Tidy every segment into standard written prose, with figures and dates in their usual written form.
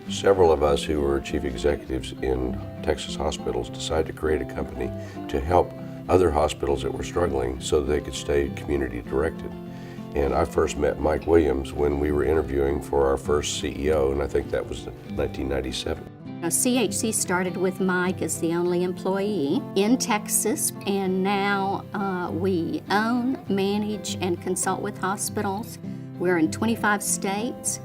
Several of us who were chief executives in Texas hospitals decided to create a company to help other hospitals that were struggling so that they could stay community directed. And I first met Mike Williams when we were interviewing for our first CEO, and I think that was 1997. CHC started with Mike as the only employee in Texas, and now we own, manage, and consult with hospitals. We're in 25 states.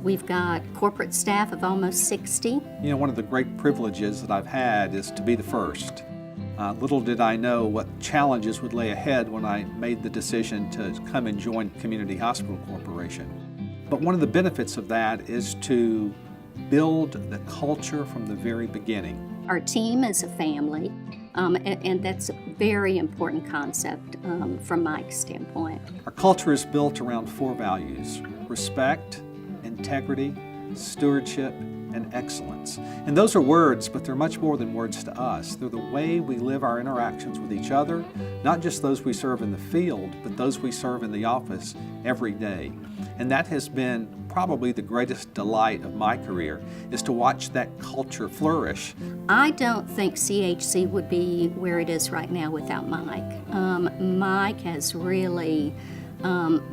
We've got corporate staff of almost 60. You know, one of the great privileges that I've had is to be the first. Little did I know what challenges would lay ahead when I made the decision to come and join Community Hospital Corporation. But one of the benefits of that is to build the culture from the very beginning. Our team is a family, and that's a very important concept from Mike's standpoint. Our culture is built around 4 values: respect, integrity, stewardship, and excellence. And those are words, but they're much more than words to us. They're the way we live our interactions with each other, not just those we serve in the field, but those we serve in the office every day. And that has been probably the greatest delight of my career, is to watch that culture flourish. I don't think CHC would be where it is right now without Mike. Mike has really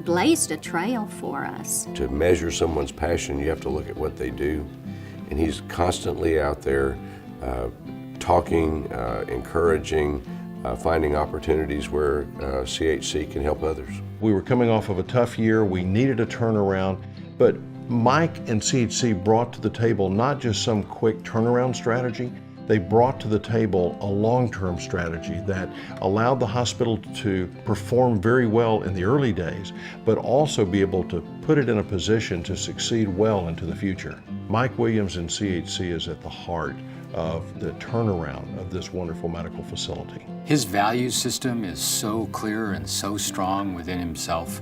blazed a trail for us. To measure someone's passion, you have to look at what they do. And he's constantly out there talking, encouraging, finding opportunities where CHC can help others. We were coming off of a tough year. We needed a turnaround, but Mike and CHC brought to the table not just some quick turnaround strategy, they brought to the table a long-term strategy that allowed the hospital to perform very well in the early days, but also be able to put it in a position to succeed well into the future. Mike Williams and CHC is at the heart of the turnaround of this wonderful medical facility. His value system is so clear and so strong within himself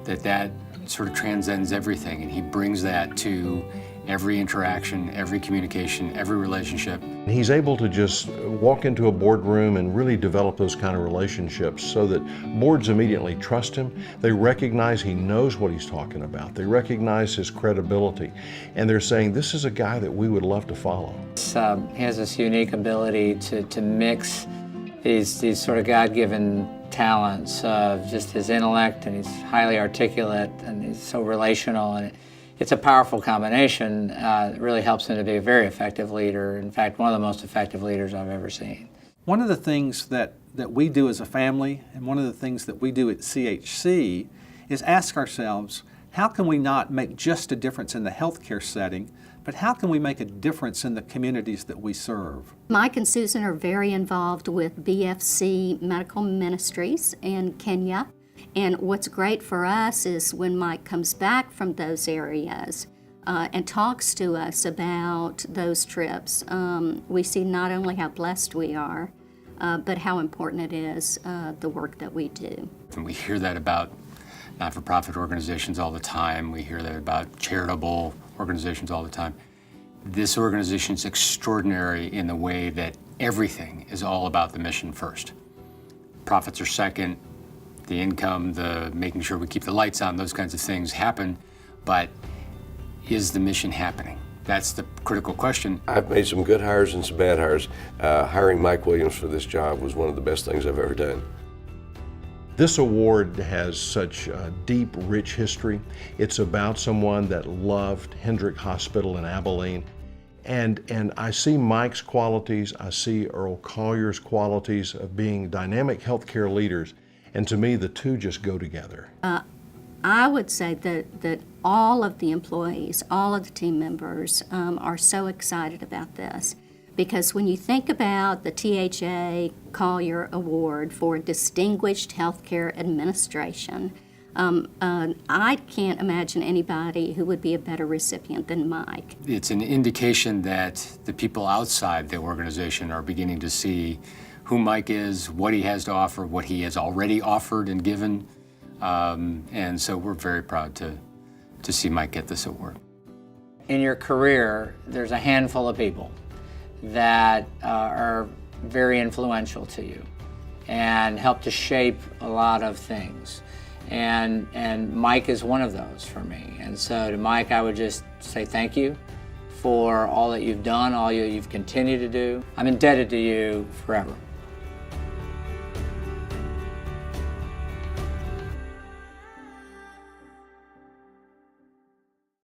that sort of transcends everything, and he brings that to every interaction, every communication, every relationship. He's able to just walk into a boardroom and really develop those kind of relationships so that boards immediately trust him. They recognize he knows what he's talking about. They recognize his credibility, and they're saying, this is a guy that we would love to follow. He has this unique ability to mix these sort of God-given talents of just his intellect, and he's highly articulate, and he's so relational, and it's a powerful combination. It really helps him to be a very effective leader. In fact, one of the most effective leaders I've ever seen. One of the things that we do as a family, and one of the things that we do at CHC, is ask ourselves, how can we not make just a difference in the healthcare setting, but how can we make a difference in the communities that we serve? Mike and Susan are very involved with BFC Medical Ministries in Kenya. And what's great for us is when Mike comes back from those areas and talks to us about those trips, we see not only how blessed we are, but how important it is, the work that we do. And we hear that about not-for-profit organizations all the time. We hear that about charitable organizations all the time. This organization is extraordinary in the way that everything is all about the mission first. Profits are second. The income, the making sure we keep the lights on, those kinds of things happen, but is the mission happening? That's the critical question. I've made some good hires and some bad hires. Hiring Mike Williams for this job was one of the best things I've ever done. This award has such a deep, rich history. It's about someone that loved Hendrick Hospital in Abilene. And I see Mike's qualities, I see Earl Collier's qualities of being dynamic healthcare leaders. And to me, the two just go together. I would say that all of the employees, all of the team members are so excited about this. Because when you think about the THA Collier Award for Distinguished Healthcare Administration, I can't imagine anybody who would be a better recipient than Mike. It's an indication that the people outside the organization are beginning to see who Mike is, what he has to offer, what he has already offered and given. And so we're very proud to see Mike get this award. In your career, there's a handful of people that are very influential to you and help to shape a lot of things. And Mike is one of those for me. And so to Mike, I would just say thank you for all that you've done, all you've continued to do. I'm indebted to you forever.